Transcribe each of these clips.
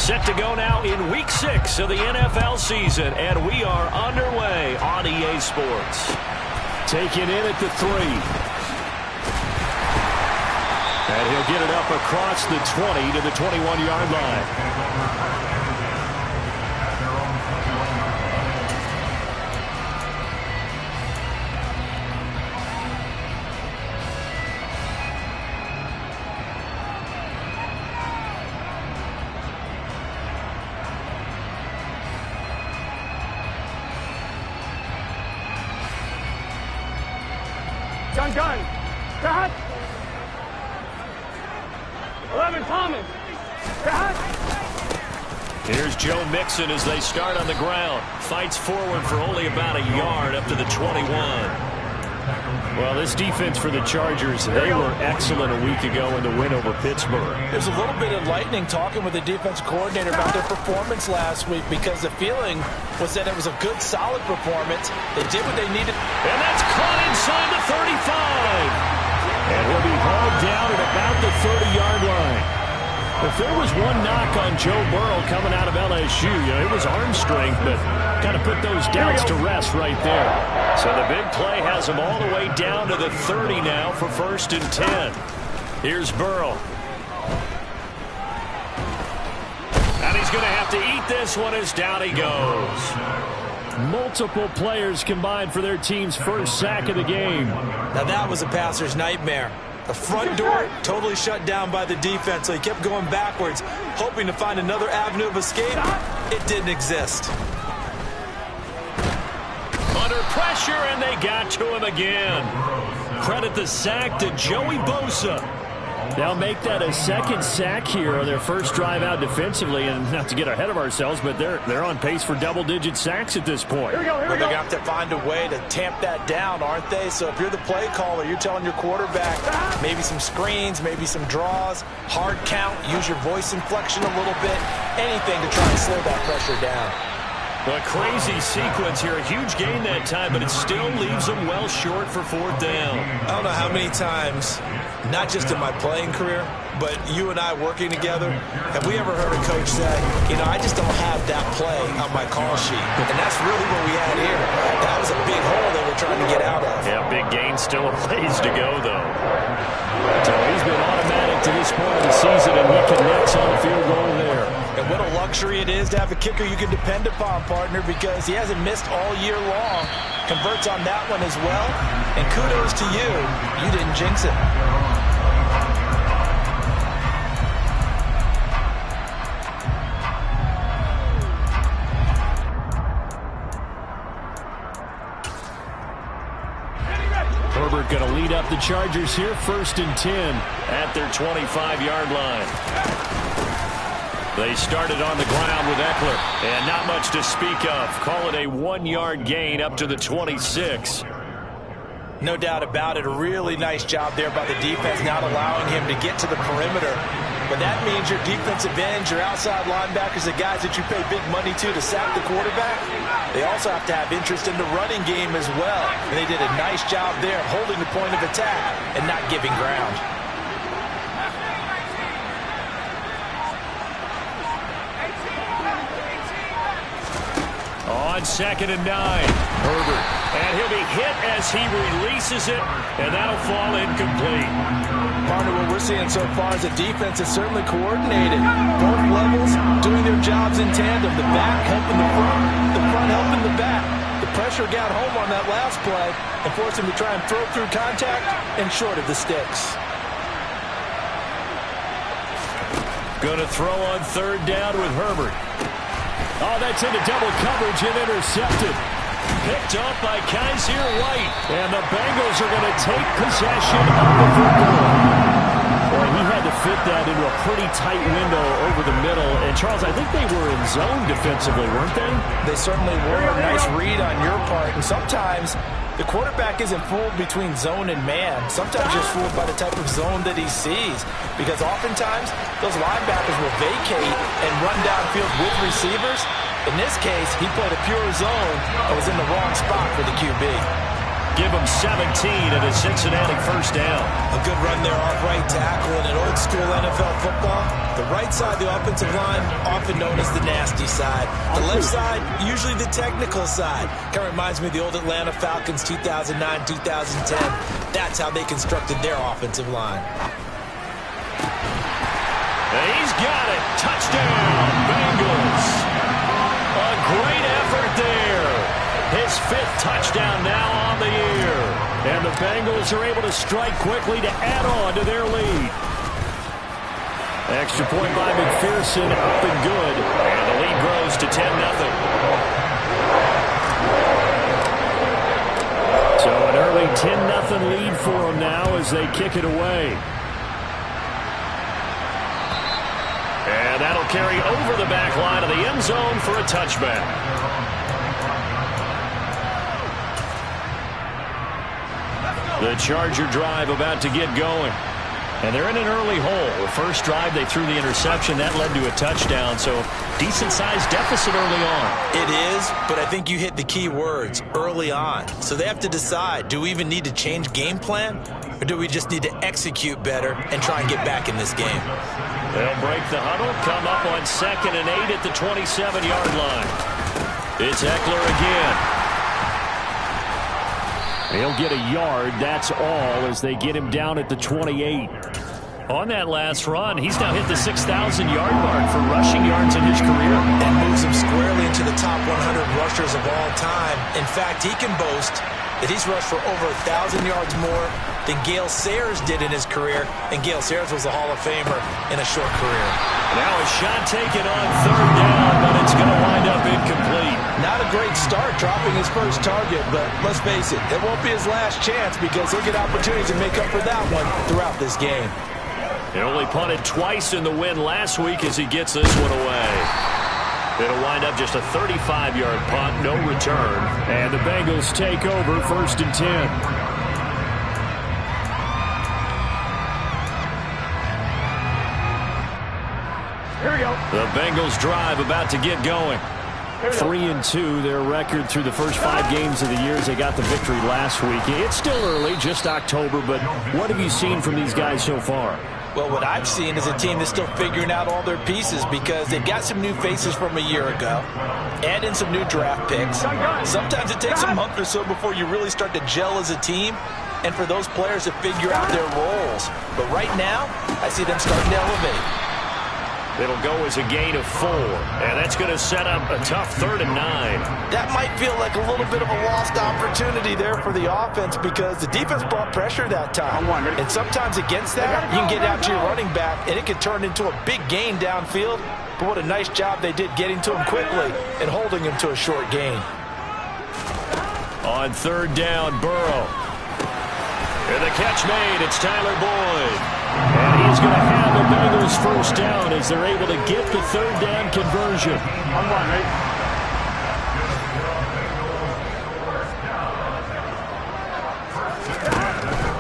Set to go now in Week 6 of the NFL season, and we are underway on EA Sports. Taken in at the 3. And he'll get it up across the 20 to the 21-yard line. Gun. Cut. 11, Thomas. Cut. Here's Joe Mixon as they start on the ground. Fights forward for only about a yard up to the 21. Well, this defense for the Chargers, they were excellent a week ago in the win over Pittsburgh. There's a little bit of lightning talking with the defense coordinator about their performance last week because the feeling was that it was a good, solid performance. They did what they needed. And that's caught inside the 35. And he'll be hauled down at about the 30-yard line. If there was one knock on Joe Burrow coming out of LSU, it was arm strength, but kind of put those doubts to rest right there. So the big play has him all the way down to the 30 now for 1st and 10. Here's Burrow. And he's going to have to eat this one as down he goes. Multiple players combined for their team's first sack of the game. Now that was a passer's nightmare. The front door totally shut down by the defense, so he kept going backwards, hoping to find another avenue of escape. It didn't exist. Under pressure, and they got to him again. Credit the sack to Joey Bosa. They'll make that a second sack here on their first drive out defensively, and not to get ahead of ourselves, but they're on pace for double-digit sacks at this point. Well, they're going to have to find a way to tamp that down, aren't they? So if you're the play caller, you're telling your quarterback maybe some screens, maybe some draws, hard count, use your voice inflection a little bit, anything to try and slow that pressure down. Well, a crazy sequence here. A huge gain that time, but it still leaves them well short for 4th down. I don't know how many times, not just in my playing career, but you and I working together, have we ever heard a coach say, I just don't have that play on my call sheet. And that's really what we had here. That was a big hole they were trying to get out of. Yeah, big gain, still a ways to go, though. So he's been automatic to this point of the season, and he connects on the field goal there. And what a luxury it is to have a kicker you can depend upon, partner, because he hasn't missed all year long. Converts on that one as well. And kudos to you. You didn't jinx it. Herbert going to lead up the Chargers here, 1st and 10 at their 25-yard line. They started on the ground with Eckler, and not much to speak of. Call it a 1-yard gain up to the 26. No doubt about it. A really nice job there by the defense, not allowing him to get to the perimeter. But that means your defensive ends, your outside linebackers, the guys that you pay big money to sack the quarterback, they also have to have interest in the running game as well. And they did a nice job there holding the point of attack and not giving ground. On 2nd and 9, Herbert. And he'll be hit as he releases it, and that'll fall incomplete. Partner, what we're seeing so far is the defense is certainly coordinated. Both levels doing their jobs in tandem. The back helping the front helping the back. The pressure got home on that last play and forced him to try and throw through contact and short of the sticks. Going to throw on 3rd down with Herbert. Oh, that's into double coverage and intercepted. Picked up by Kaiser White. And the Bengals are going to take possession of the football. Boy, he had to fit that into a pretty tight window over the middle. And, Charles, I think they were in zone defensively, weren't they? They certainly were. A nice read on your part. And sometimes the quarterback isn't fooled between zone and man. Sometimes he's fooled by the type of zone that he sees. Because oftentimes, those linebackers will vacate and run downfield with receivers. In this case, he played a pure zone and was in the wrong spot for the QB. give them 17 at a Cincinnati first down. A good run there off right tackle in an old school NFL football. The right side of the offensive line, often known as the nasty side. The left side, usually the technical side. Kind of reminds me of the old Atlanta Falcons 2009, 2010. That's how they constructed their offensive line. He's got it. Touchdown, Bengals. A great effort there. His 5th touchdown now on the year. And the Bengals are able to strike quickly to add on to their lead. Extra point by McPherson, up and good. And the lead grows to 10-0. So an early 10-0 lead for them now as they kick it away. And that'll carry over the back line of the end zone for a touchback. The Charger drive about to get going. And they're in an early hole. The first drive, they threw the interception. That led to a touchdown. So decent-sized deficit early on. It is, but I think you hit the key words, early on. So they have to decide, do we even need to change game plan? Or do we just need to execute better and try and get back in this game? They'll break the huddle, come up on 2nd and 8 at the 27-yard line. It's Eckler again. He'll get a yard, that's all, as they get him down at the 28. On that last run, he's now hit the 6,000-yard mark for rushing yards in his career. That moves him squarely into the top 100 rushers of all time. In fact, he can boast that he's rushed for over 1,000 yards more than Gale Sayers did in his career, and Gale Sayers was a Hall of Famer in a short career. Now a shot taken on 3rd down, but it's going to wind up incomplete. Not a great start dropping his first target, but let's face it, it won't be his last chance because he'll get opportunities to make up for that one throughout this game. He only punted twice in the win last week as he gets this one away. It'll wind up just a 35-yard punt, no return. And the Bengals take over 1st and 10. Here we go. The Bengals drive about to get going. 3-2, their record through the first 5 games of the year as they got the victory last week. It's still early, just October, but what have you seen from these guys so far? Well, what I've seen is a team that's still figuring out all their pieces because they've got some new faces from a year ago, add in some new draft picks. Sometimes it takes a month or so before you really start to gel as a team and for those players to figure out their roles. But right now, I see them starting to elevate. It'll go as a gain of 4, and that's going to set up a tough 3rd and 9. That might feel like a little bit of a lost opportunity there for the offense because the defense brought pressure that time. And sometimes against that, you can get out to your running back, and it can turn into a big gain downfield. But what a nice job they did getting to him quickly and holding him to a short gain. On 3rd down, Burrow. And the catch made. It's Tyler Boyd. And he's going to have the Bengals first down as they're able to get the 3rd down conversion. I'm one, right?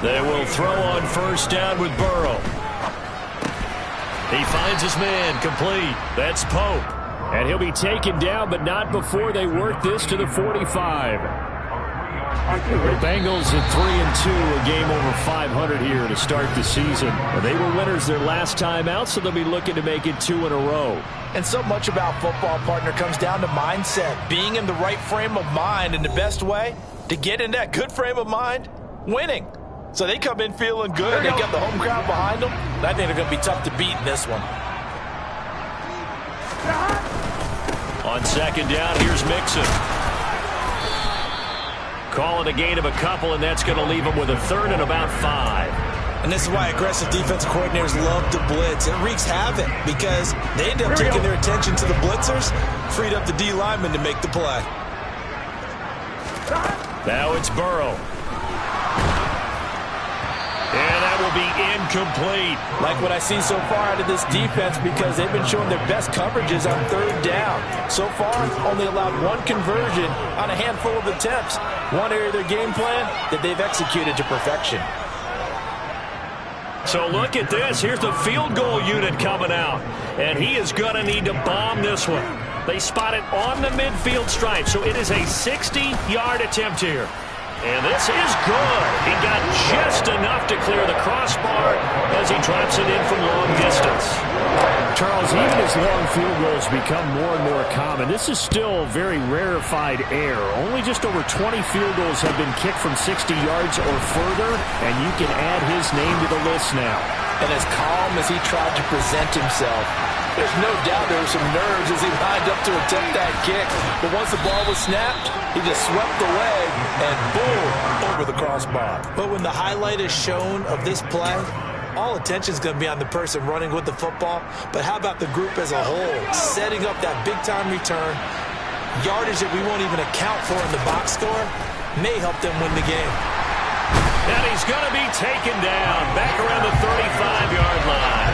They will throw on 1st down with Burrow. He finds his man, complete. That's Pope. And he'll be taken down, but not before they work this to the 45. The Bengals at 3-2, a game over 500 here to start the season. They were winners their last time out, so they'll be looking to make it 2 in a row. And so much about football, partner, comes down to mindset, being in the right frame of mind, and the best way to get in that good frame of mind, winning. So they come in feeling good. They got the home crowd behind them. And I think they're going to be tough to beat in this one. On 2nd down, here's Mixon. Calling a gain of a couple, and that's going to leave them with a 3rd and about 5. And this is why aggressive defensive coordinators love to blitz. It wreaks havoc because they end up taking their attention to the blitzers, freed up the D lineman to make the play. Now it's Burrow. And that will be incomplete. Like what I see so far out of this defense because they've been showing their best coverages on 3rd down. So far, only allowed 1 conversion on a handful of attempts. One area of their game plan that they've executed to perfection. So look at this. Here's the field goal unit coming out. And he is going to need to bomb this one. They spot it on the midfield stripe. So it is a 60-yard attempt here. And this is good. He got just enough to clear the crossbar as he drops it in from long distance. Charles, even as long field goals become more and more common, this is still very rarefied air. Only just over 20 field goals have been kicked from 60 yards or further, and you can add his name to the list now. And as calm as he tried to present himself, there's no doubt there were some nerves as he lined up to attempt that kick. But once the ball was snapped, he just swept away and boom, over the crossbar. But when the highlight is shown of this play, all attention is going to be on the person running with the football. But how about the group as a whole, setting up that big-time return, yardage that we won't even account for in the box score, may help them win the game. And he's going to be taken down back around the 35-yard line.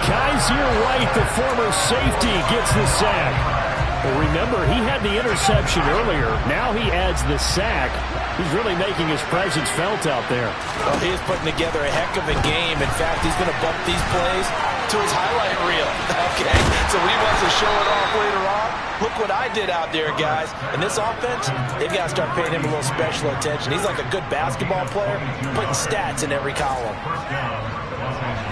Kaiser White, the former safety, gets the sack. Well, remember, he had the interception earlier. Now he adds the sack. He's really making his presence felt out there. Well, he is putting together a heck of a game. In fact, he's going to bump these plays to his highlight reel. Okay, so when he wants to show it off later on, look what I did out there, guys. And this offense, they've got to start paying him a little special attention. He's like a good basketball player, putting stats in every column.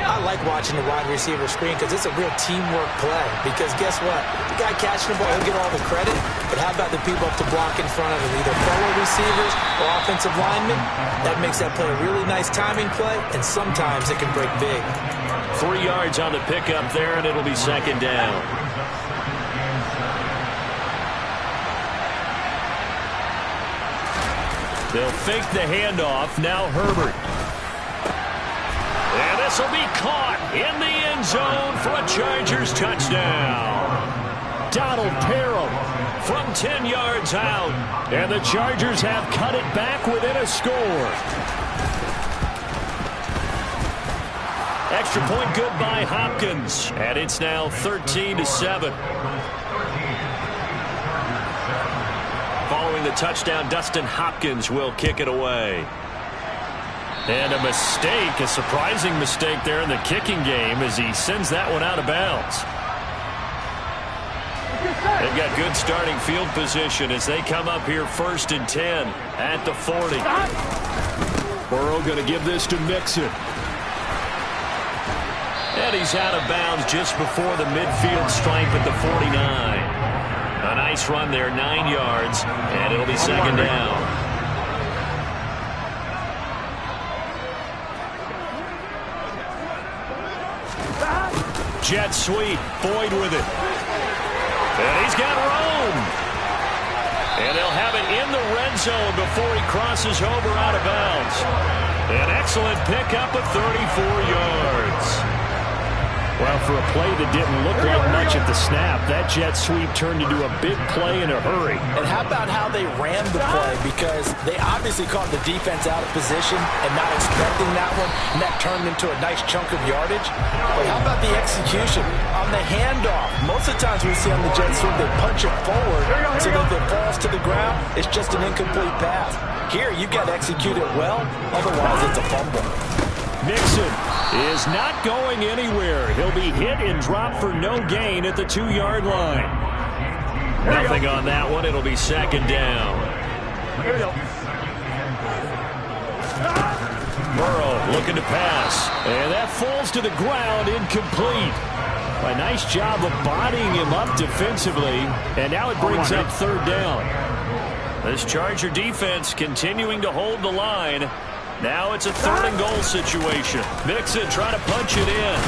I like watching the wide receiver screen because it's a real teamwork play. Because guess what? The guy catching the ball, he'll get all the credit. But how about the people up to block in front of him, either fellow receivers or offensive linemen? That makes that play a really nice timing play, and sometimes it can break big. 3 yards on the pickup there, and it'll be second down. They'll fake the handoff. Now Herbert. And this will be caught in the end zone for a Chargers touchdown. Donald Parham from 10 yards out. And the Chargers have cut it back within a score. Extra point good by Hopkins. And it's now 13-7. Following the touchdown, Dustin Hopkins will kick it away. And a mistake, a surprising mistake there in the kicking game as he sends that one out of bounds. They've got good starting field position as they come up here 1st and 10 at the 40. Burrow going to give this to Mixon. And he's out of bounds just before the midfield stripe at the 49. A nice run there, 9 yards, and it'll be second down. Jet sweep, Boyd with it. And he's got Rome. And they'll have it in the red zone before he crosses over out of bounds. An excellent pickup of 34 yards. Well, for a play that didn't look like much at the snap, that jet sweep turned into a big play in a hurry. And how about how they ran the play? Because they obviously caught the defense out of position and not expecting that one, and that turned into a nice chunk of yardage. But how about the execution on the handoff? Most of the times we see on the jet sweep, they punch it forward so that if it falls to the ground, it's just an incomplete pass. Here, you got to execute it well, otherwise it's a fumble. Mixon is not going anywhere. He'll be hit and dropped for no gain at the 2-yard line. Nothing on that one. It'll be second down. Here we go. Burrow looking to pass. And that falls to the ground, incomplete. A nice job of bodying him up defensively. And now it brings up third down. This Charger defense continuing to hold the line. Now it's a 3rd and goal situation. Mixon trying to punch it in.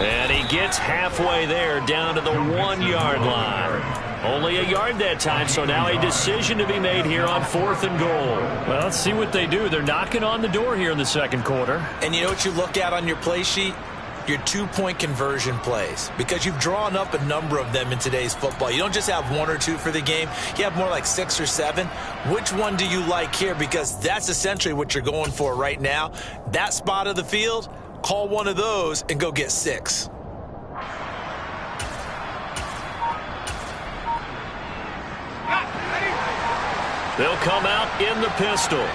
And he gets halfway there down to the 1-yard line. Only a yard that time, so now a decision to be made here on 4th and goal. Well, let's see what they do. They're knocking on the door here in the second quarter. And you know what you look at on your play sheet? Your 2-point conversion plays, because you've drawn up a number of them in today's football. You don't just have 1 or 2 for the game. You have more like 6 or 7. Which one do you like here? Because that's essentially what you're going for right now. That spot of the field, call one of those and go get 6. They'll come out in the pistol.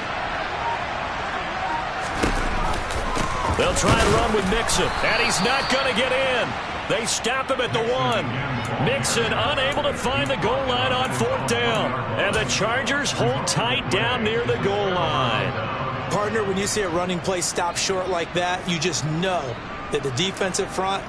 They'll try and run with Mixon, and he's not going to get in. They stop him at the 1. Mixon unable to find the goal line on 4th down. And the Chargers hold tight down near the goal line. Partner, when you see a running play stop short like that, you just know that the defensive front,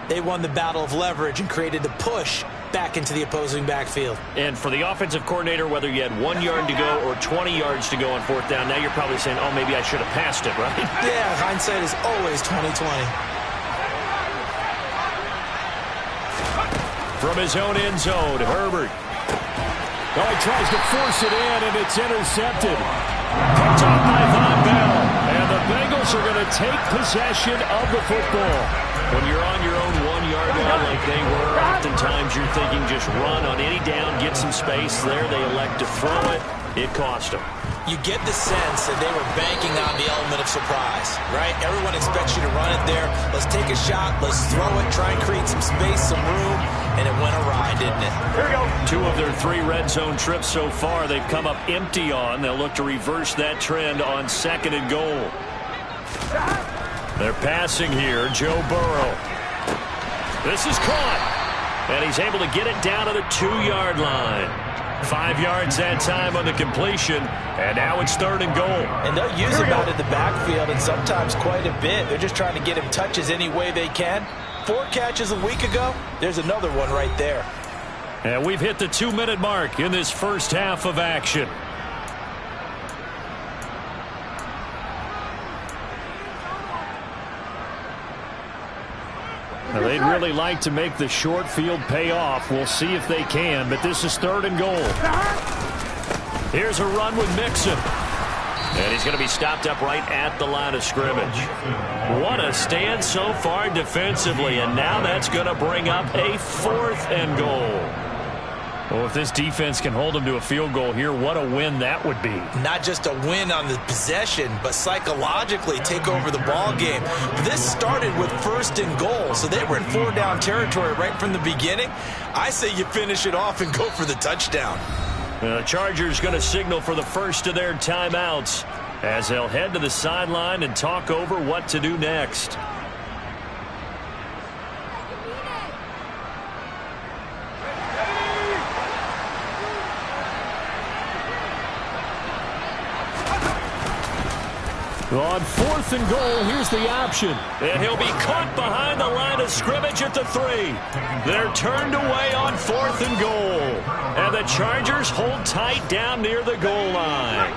they won the battle of leverage and created the push back into the opposing backfield. And for the offensive coordinator, whether you had 1 yard to go or 20 yards to go on 4th down, now you're probably saying, oh, maybe I should have passed it, right? Yeah, hindsight is always 20/20. From his own end zone, Herbert. Oh, he tries to force it in, and it's intercepted. Picked off by Von Bell. And the Bengals are going to take possession of the football. When you're on your own 1 yard line like they were, oftentimes you're thinking just run on any down, get some space. There they elect to throw it. It cost them. You get the sense that they were banking on the element of surprise, right? Everyone expects you to run it there. Let's take a shot. Let's throw it. Try and create some space, some room. And it went awry, didn't it? Here we go. 2 of their 3 red zone trips so far, they've come up empty on. They'll look to reverse that trend on 2nd and goal. They're passing here. Joe Burrow. This is caught. And he's able to get it down to the 2-yard line. 5 yards that time on the completion. And now it's 3rd and goal. And they'll use him out in the backfield, and sometimes quite a bit. They're just trying to get him touches any way they can. 4 catches a week ago. There's another one right there. And we've hit the 2-minute mark in this first half of action. Now, they'd really like to make the short field pay off. We'll see if they can, but this is 3rd and goal. Here's a run with Mixon. And he's going to be stopped up right at the line of scrimmage. What a stand so far defensively, and now that's going to bring up a 4th and goal. Well, if this defense can hold them to a field goal here, what a win that would be. Not just a win on the possession, but psychologically take over the ball game. This started with 1st and goal, so they were in 4-down territory right from the beginning. I say you finish it off and go for the touchdown. The Chargers going to signal for the first of their timeouts as they'll head to the sideline and talk over what to do next. On 4th and goal, here's the option. And he'll be caught behind the line of scrimmage at the 3. They're turned away on 4th and goal. And the Chargers hold tight down near the goal line.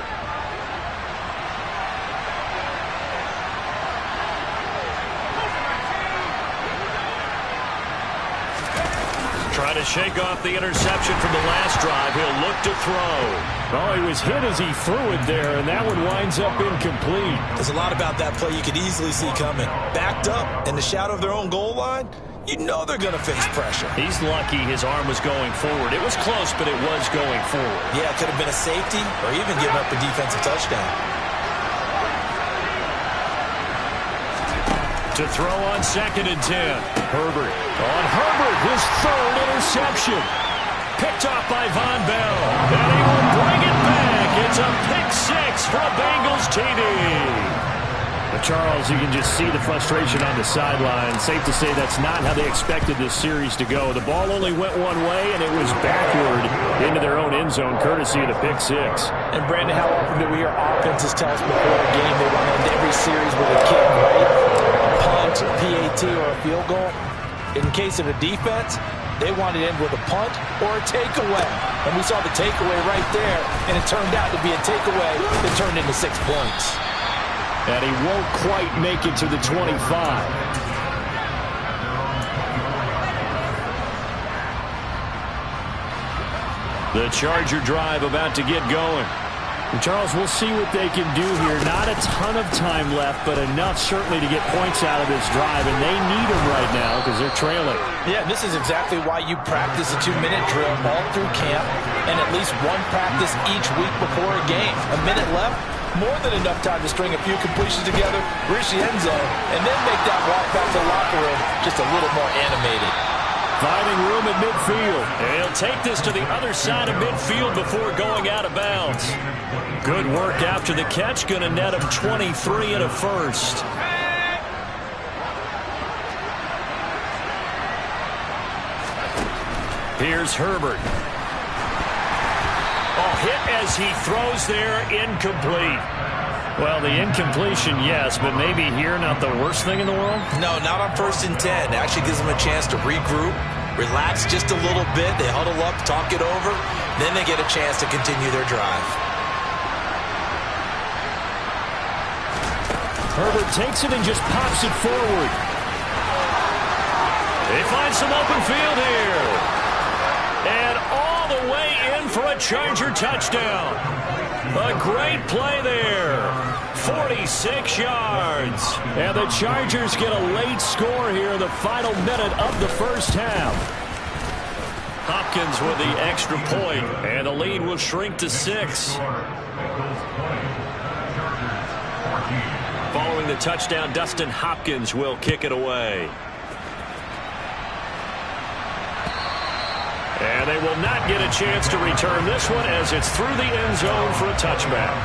Trying to shake off the interception from the last drive. He'll look to throw. Oh, he was hit as he threw it there, and that one winds up incomplete. There's a lot about that play you could easily see coming. Backed up in the shadow of their own goal line, you know they're going to face pressure. He's lucky his arm was going forward. It was close, but it was going forward. Yeah, it could have been a safety or even given up a defensive touchdown. To throw on 2nd and 10. Herbert. On Herbert, his 3rd interception. Picked off by Von Bell. And he will bring it back. It's a pick 6 for a Bengals TD. Charles, you can just see the frustration on the sideline. Safe to say that's not how they expected this series to go. The ball only went one way, and it was backward into their own end zone, courtesy of the pick 6. And, Brandon, how often do we hear offenses tell us before a game they want to end every series with a kick, right? A punt, a PAT, or a field goal. In case of a defense, they want to end with a punt or a takeaway. And we saw the takeaway right there, and it turned out to be a takeaway that turned into 6 points. And he won't quite make it to the 25. The Charger drive about to get going. And Charles, we'll see what they can do here. Not a ton of time left, but enough certainly to get points out of this drive. And they need them right now because they're trailing. Yeah, this is exactly why you practice a 2-minute drill all through camp and at least one practice each week before a game. A minute left, more than enough time to string a few completions together, reach the end zone, and then make that walk back to the locker room just a little more animated. Finding room at midfield. And he'll take this to the other side of midfield before going out of bounds. Good work after the catch. Going to net him 23 and a first. Here's Herbert. Oh, hit as he throws there, incomplete. Well, the incompletion, yes, but maybe here not the worst thing in the world? No, not on 1st and 10. It actually gives them a chance to regroup, relax just a little bit. They huddle up, talk it over. Then they get a chance to continue their drive. Herbert takes it and just pops it forward. They find some open field here. And all the way in for a Charger touchdown. A great play there. 46 yards. And the Chargers get a late score here in the final minute of the first half. Hopkins with the extra point, and the lead will shrink to 6. Following the touchdown, Dustin Hopkins will kick it away. And they will not get a chance to return this one as it's through the end zone for a touchback.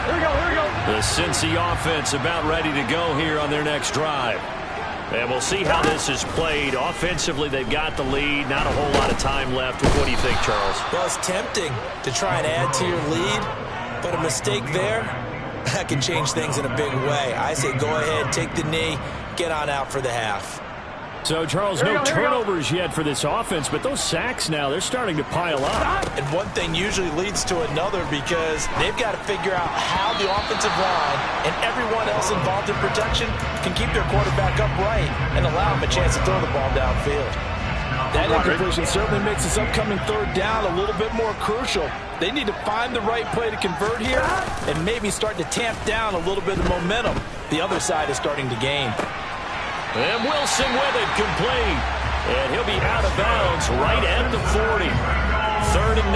Here we go, here we go. The Cincy offense about ready to go here on their next drive. And we'll see how this is played. Offensively, they've got the lead. Not a whole lot of time left. What do you think, Charles? Well, it's tempting to try and add to your lead, but a mistake there, that can change things in a big way. I say go ahead, take the knee, get on out for the half. So, Charles, no turnovers yet for this offense, but those sacks now, they're starting to pile up. And one thing usually leads to another because they've got to figure out how the offensive line and everyone else involved in protection can keep their quarterback upright and allow him a chance to throw the ball downfield. That incompletion certainly makes this upcoming 3rd down a little bit more crucial. They need to find the right play to convert here and maybe start to tamp down a little bit of momentum the other side is starting to gain. And Wilson with it, complete. And he'll be out of bounds right at the 40. 3rd and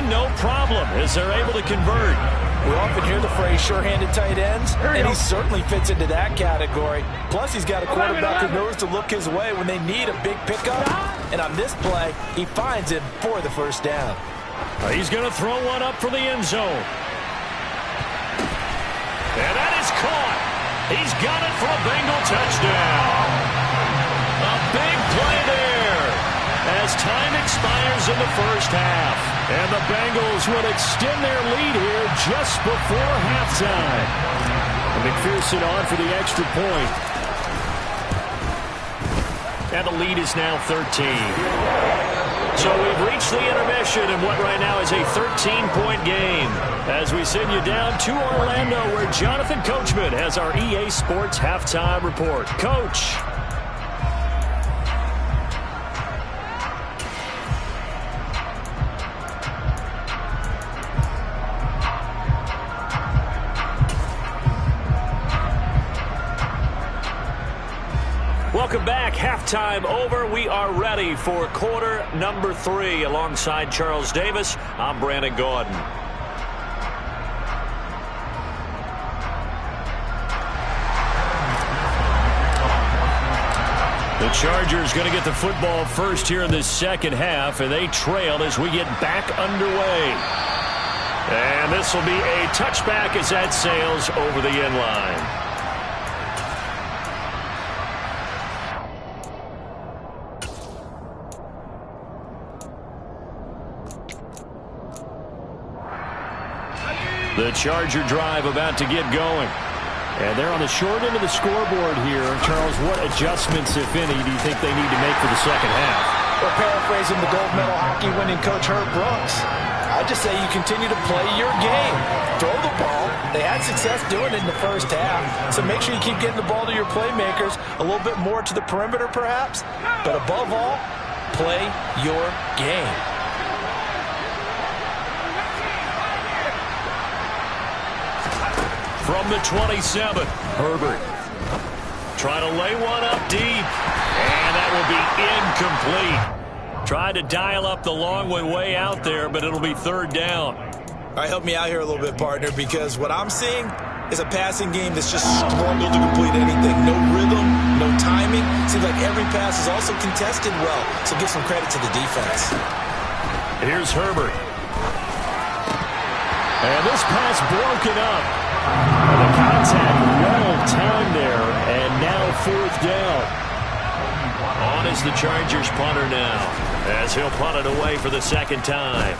19, no problem, as they're able to convert. We often hear the phrase sure-handed tight ends, and he certainly fits into that category. Plus, he's got a quarterback who knows to look his way when they need a big pickup. And on this play, he finds it for the 1st down. He's going to throw one up for the end zone. And that is caught. He's got it for a Bengal touchdown. A big play there as time expires in the first half. And the Bengals will extend their lead here just before halftime. And McPherson on for the extra point. And the lead is now 13. So we've reached the intermission in what right now is a 13-point game as we send you down to Orlando where Jonathan Coachman has our EA Sports halftime report. Coach. Welcome back. Halftime over. We are ready for quarter number 3. Alongside Charles Davis, I'm Brandon Gordon. The Chargers going to get the football first here in this second half, and they trail as we get back underway. And this will be a touchback as that sails over the end line. The Charger drive about to get going. And they're on the short end of the scoreboard here. Charles, what adjustments, if any, do you think they need to make for the second half? Well, paraphrasing the gold medal hockey winning coach Herb Brooks, I just say you continue to play your game. Throw the ball. They had success doing it in the first half. So make sure you keep getting the ball to your playmakers, a little bit more to the perimeter perhaps. But above all, play your game. From the 27, Herbert trying to lay one up deep, and that will be incomplete. Tried to dial up the long one way out there, but it'll be 3rd down. All right, help me out here a little bit, partner, because what I'm seeing is a passing game that's just struggled to complete anything. No rhythm, no timing. Seems like every pass is also contested well, so give some credit to the defense. Here's Herbert. And this pass broken up. And the contact well timed there, and now 4th down. On is the Chargers punter now, as he'll punt it away for the second time.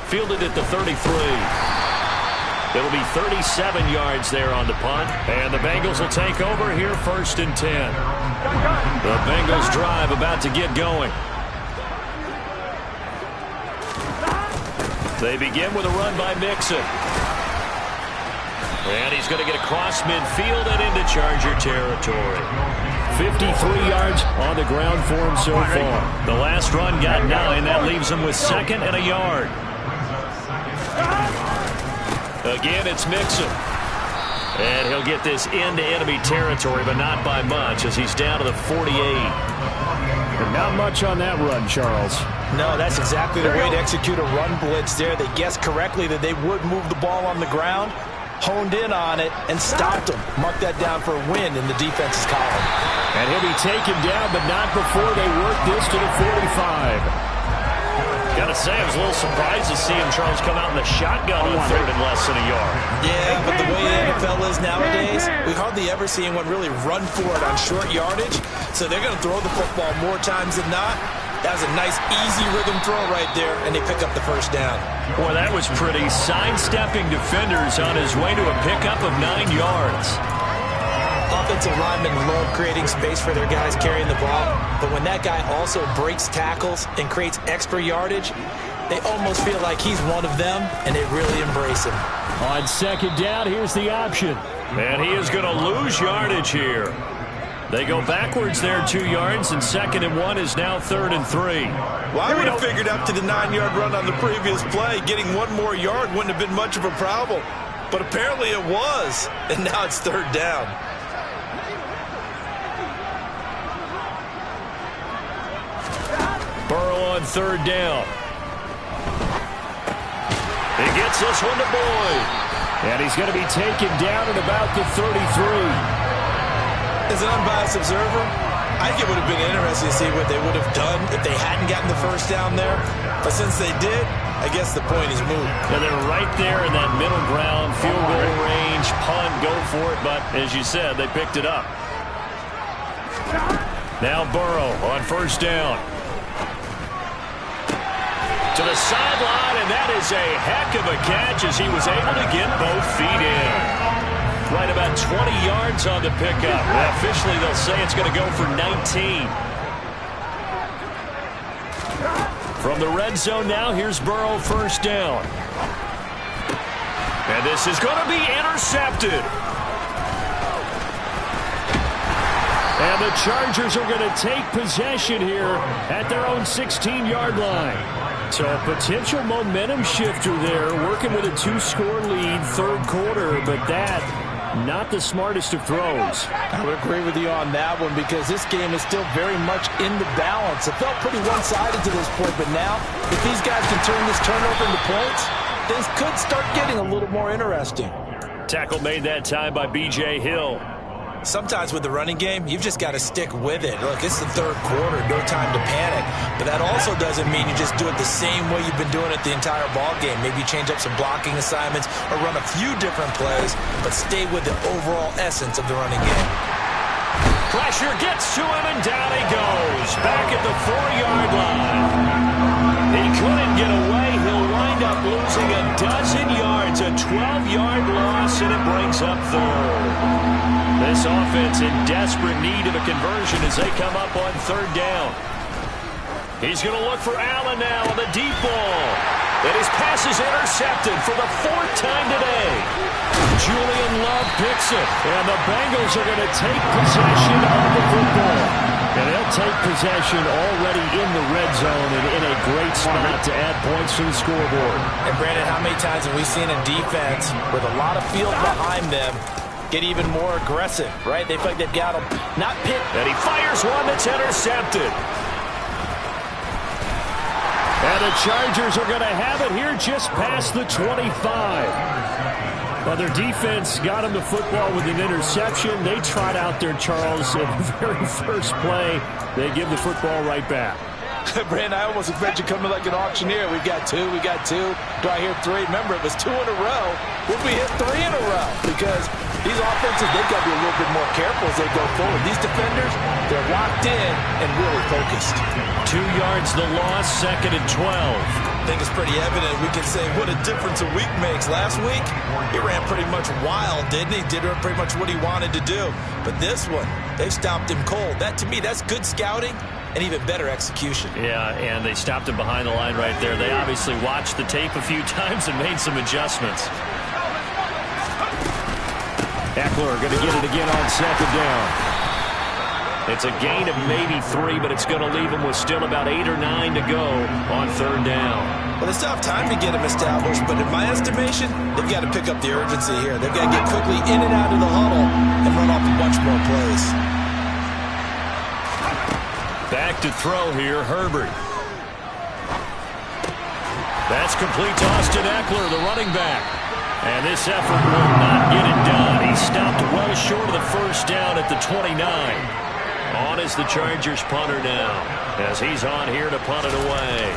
Fielded at the 33. It'll be 37 yards there on the punt, and the Bengals will take over here 1st and 10. The Bengals drive about to get going. They begin with a run by Mixon. And he's going to get across midfield and into Charger territory. 53 yards on the ground for him so far. The last run got 9. That leaves him with 2nd and a yard. Again, it's Mixon. And he'll get this into enemy territory, but not by much, as he's down to the 48. And not much on that run, Charles. No, that's exactly the way to execute a run blitz there. They guessed correctly that they would move the ball on the ground, honed in on it, and stopped him. Mark that down for a win in the defense's column. And he'll be taken down, but not before they work this to the 45. Gotta say, I was a little surprised to see him, Charles, come out in the shotgun on 3rd and less than a yard. Yeah, but the way the NFL is nowadays, we hardly ever see anyone really run for it on short yardage. So they're going to throw the football more times than not. That was a nice, easy rhythm throw right there, and they pick up the first down. Boy, that was pretty. Sidestepping defenders on his way to a pickup of 9 yards. Offensive linemen love creating space for their guys carrying the ball, but when that guy also breaks tackles and creates extra yardage, they almost feel like he's one of them, and they really embrace him. On 2nd down, here's the option. And he is going to lose yardage here. They go backwards there 2 yards, and 2nd and 1 is now 3rd and 3. Well, I would have figured up to the 9-yard run on the previous play, getting 1 more yard wouldn't have been much of a problem. But apparently it was, and now it's 3rd down. Burrow on 3rd down. He gets this one to Boyd. And he's going to be taken down at about the 33. As an unbiased observer, I think it would have been interesting to see what they would have done if they hadn't gotten the first down there. But since they did, I guess the point is moot. And they're right there in that middle ground, field goal range, punt, go for it. But as you said, they picked it up. Now Burrow on 1st down. To the sideline, and that is a heck of a catch as he was able to get both feet in. Right about 20 yards on the pickup. Well, officially, they'll say it's going to go for 19. From the red zone now, here's Burrow 1st down. And this is going to be intercepted. And the Chargers are going to take possession here at their own 16-yard line. So a potential momentum shifter there, working with a 2-score lead, 3rd quarter, but that, not the smartest of throws. I would agree with you on that one because this game is still very much in the balance. It felt pretty one-sided to this point, but now, if these guys can turn this turnover into points, things could start getting a little more interesting. Tackle made that time by B.J. Hill. Sometimes with the running game, you've just got to stick with it. Look, it's the 3rd quarter, no time to panic. But that also doesn't mean you just do it the same way you've been doing it the entire ball game. Maybe change up some blocking assignments or run a few different plays, but stay with the overall essence of the running game. Pressure gets to him, and down he goes. Back at the 4-yard line. He couldn't get away. He'll wind up losing a dozen yards, a 12-yard loss, and it brings up 3rd. This offense in desperate need of a conversion as they come up on 3rd down. He's going to look for Allen now on the deep ball. And his pass is intercepted for the 4th time today. Julian Love picks it. And the Bengals are going to take possession of the football. And they'll take possession already in the red zone and in a great spot to add points to the scoreboard. And Brandon, how many times have we seen a defense with a lot of field behind them get even more aggressive, right? They feel like they've got him not picked. And he fires one that's intercepted. And the Chargers are going to have it here just past the 25. Well, their defense got him the football with an interception. They trot out there, Charles, in the very first play. They give the football right back. Brandon, I almost expect you coming like an auctioneer. We got two. Do I hear three? Remember, it was 2 in a row. Would we hit 3 in a row? Because these offenses, they've got to be a little bit more careful as they go forward. These defenders, they're locked in and really focused. 2 yards the loss, 2nd and 12. I think it's pretty evident. We can say what a difference a week makes. Last week, he ran pretty much wild, didn't he? Did pretty much what he wanted to do. But this one, they stopped him cold. That, to me, that's good scouting and even better execution. Yeah, and they stopped him behind the line right there. They obviously watched the tape a few times and made some adjustments. Eckler going to get it again on 2nd down. It's a gain of maybe 3, but it's going to leave him with still about 8 or 9 to go on 3rd down. Well, they still have time to get him established, but in my estimation, they've got to pick up the urgency here. They've got to get quickly in and out of the huddle and run off a bunch more plays. Back to throw here, Herbert. That's complete to Austin Eckler, the running back. And this effort will not get it done. He stopped well short of the 1st down at the 29. On is the Chargers punter now, as he's on here to punt it away.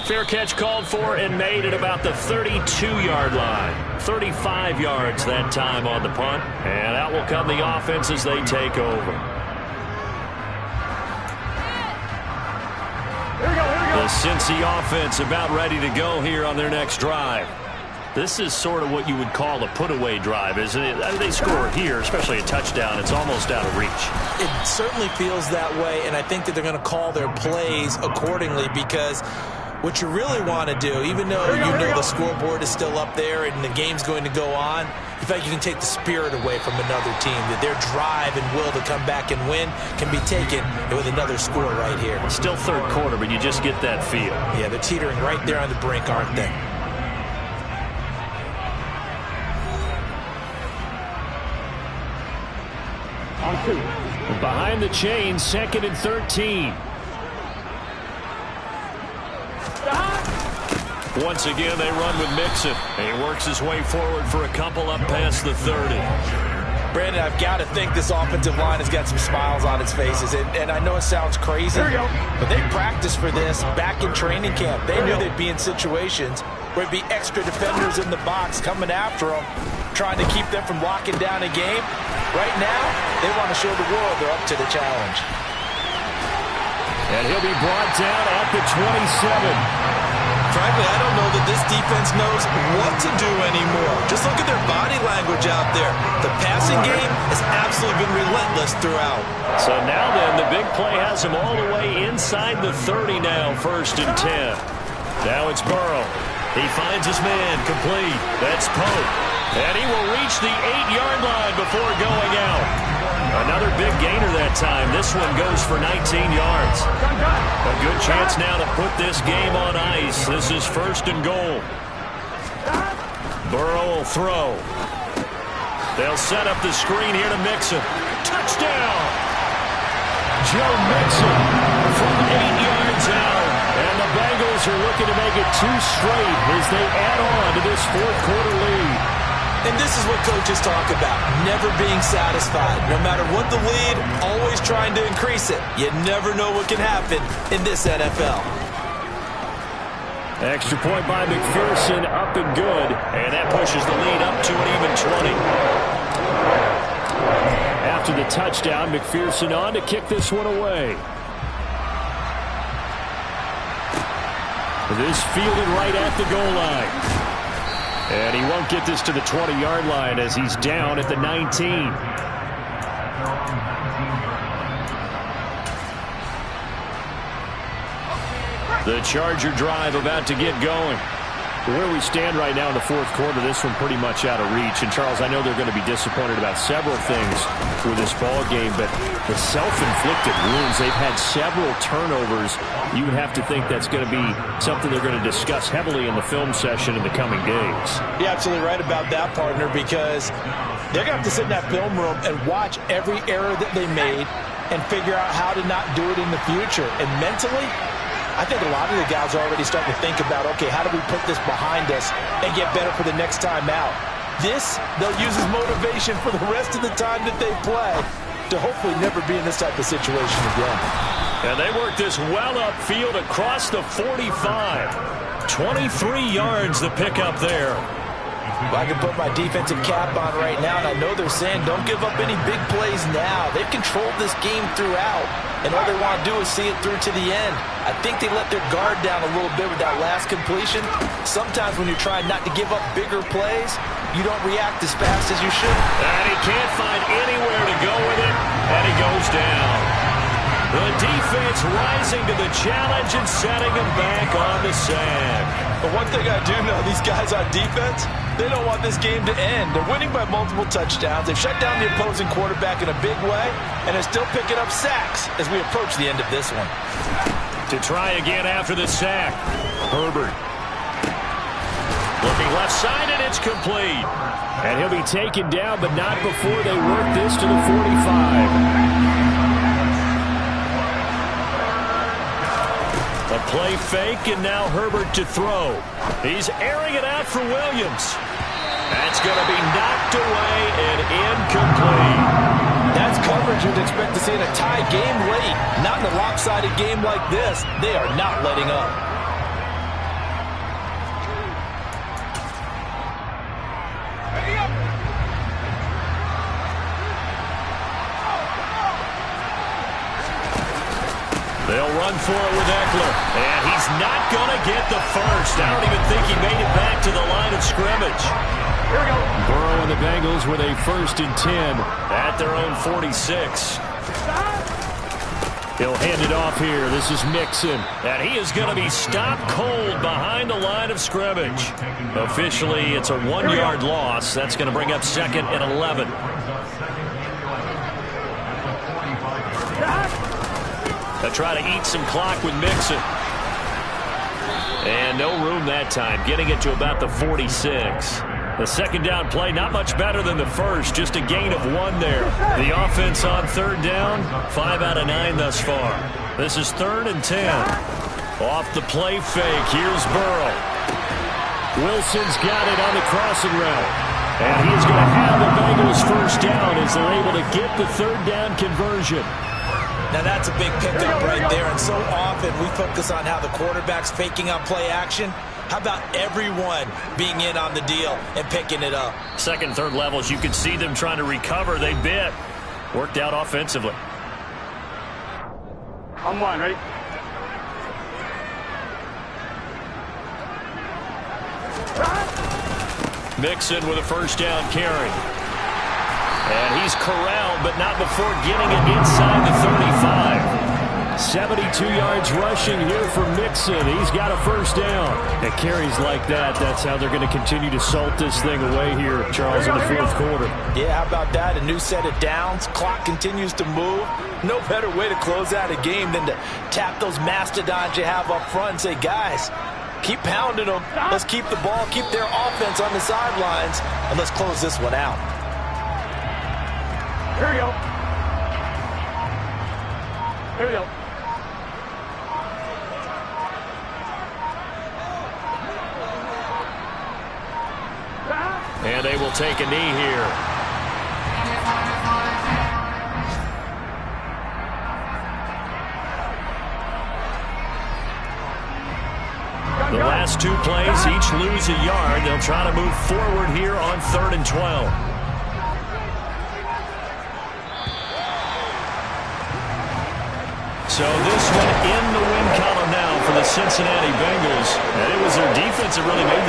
Fair catch called for and made at about the 32-yard line. 35 yards that time on the punt. And out will come the offense as they take over. The Cincy offense about ready to go here on their next drive. This is sort of what you would call a put-away drive, isn't it? They score here, especially a touchdown. It's almost out of reach. It certainly feels that way, and I think that they're going to call their plays accordingly because what you really want to do, even though you know the scoreboard is still up there and the game's going to go on, in fact, you can take the spirit away from another team, that their drive and will to come back and win can be taken with another score right here. Still 3rd quarter, but you just get that feel. Yeah, they're teetering right there on the brink, aren't they? Behind the chains, 2nd and 13. Once again, they run with Mixon. And he works his way forward for a couple up past the 30. Brandon, I've got to think this offensive line has got some smiles on its faces. And I know it sounds crazy, but they practiced for this back in training camp. They knew they'd be in situations where it'd be extra defenders in the box coming after them, trying to keep them from locking down a game. Right now, they want to show the world they're up to the challenge. And he'll be brought down at the 27. Frankly, I don't know that this defense knows what to do anymore. Just look at their body language out there. The passing game has absolutely been relentless throughout. So now then, the big play has him all the way inside the 30 now, 1st and 10. Now it's Burrow. He finds his man complete. That's Pope. And he will reach the 8-yard line before going out. Another big gainer that time. This one goes for 19 yards. A good chance now to put this game on ice. This is 1st and goal. Burrow will throw. They'll set up the screen here to Mixon. Touchdown! Joe Mixon from 8 yards out. And the Bengals are looking to make it 2 straight as they add on to this 4th quarter lead. And this is what coaches talk about, never being satisfied. No matter what the lead, always trying to increase it. You never know what can happen in this NFL. Extra point by McPherson, up and good. And that pushes the lead up to an even 20. After the touchdown, McPherson on to kick this one away. This fielded right at the goal line. And he won't get this to the 20-yard line as he's down at the 19. The Charger drive about to get going. Where we stand right now in the 4th quarter, this one pretty much out of reach. And, Charles, I know they're going to be disappointed about several things with this ball game, but the self-inflicted wounds, they've had several turnovers. You would have to think that's going to be something they're going to discuss heavily in the film session in the coming days. You're absolutely right about that, partner, because they're going to have to sit in that film room and watch every error that they made and figure out how to not do it in the future. And mentally, I think a lot of the guys are already starting to think about, okay, how do we put this behind us and get better for the next time out? This, they'll use as motivation for the rest of the time that they play. to hopefully never be in this type of situation again. And they work this well upfield across the 45. 23 yards the pickup there. Well, I can put my defensive cap on right now, and I know they're saying don't give up any big plays now. They've controlled this game throughout, and all they want to do is see it through to the end. I think they let their guard down a little bit with that last completion. Sometimes when you're trying not to give up bigger plays, you don't react as fast as you should. And he can't find anywhere to go with it, and he goes down. The defense rising to the challenge and setting him back on the sand. But one thing I do know, these guys on defense, they don't want this game to end. They're winning by multiple touchdowns. They've shut down the opposing quarterback in a big way, and they're still picking up sacks as we approach the end of this one. To try again after the sack. Herbert. Looking left side, and it's complete. And he'll be taken down, but not before they work this to the 45. A play fake, and now Herbert to throw. He's airing it out for Williams. That's going to be knocked away and incomplete. That's coverage you'd expect to see in a tie game late. Not in a lopsided game like this. They are not letting up. They'll run for it with Eckler. And he's not going to get the first. I don't even think he made it back to the line of scrimmage. Here we go. Burrow and the Bengals with a 1st and 10 at their own 46. He'll hand it off here. This is Mixon. And he is going to be stopped cold behind the line of scrimmage. Officially, it's a 1-yard loss. That's going to bring up 2nd and 11. They'll try to eat some clock with Mixon. And no room that time, getting it to about the 46. The second down play, not much better than the first, just a gain of 1 there. The offense on 3rd down, 5 out of 9 thus far. This is 3rd and 10. Off the play fake, here's Burrow. Wilson's got it on the crossing route. And he's going to have the Bengals 1st down as they're able to get the 3rd down conversion. Now that's a big pickup right there, and so often we focus on how the quarterback's faking on play action. How about everyone being in on the deal and picking it up? 2nd, 3rd levels, you could see them trying to recover. They bit. Worked out offensively. On 1, ready? Mixon with a 1st down carry. And he's corralled, but not before getting it inside the 35. 72 yards rushing here for Mixon. He's got a 1st down. And carries like that, that's how they're going to continue to salt this thing away here, Charles, in the 4th quarter. Yeah, how about that? A new set of downs. Clock continues to move. No better way to close out a game than to tap those mastodons you have up front and say, guys, keep pounding them. Let's keep the ball, keep their offense on the sidelines, and let's close this one out. Here we go. Here we go. And they will take a knee here. The last 2 plays, each lose a yard. They'll try to move forward here on 3rd and 12. So this one in the win column now for the Cincinnati Bengals. And it was their defense that really made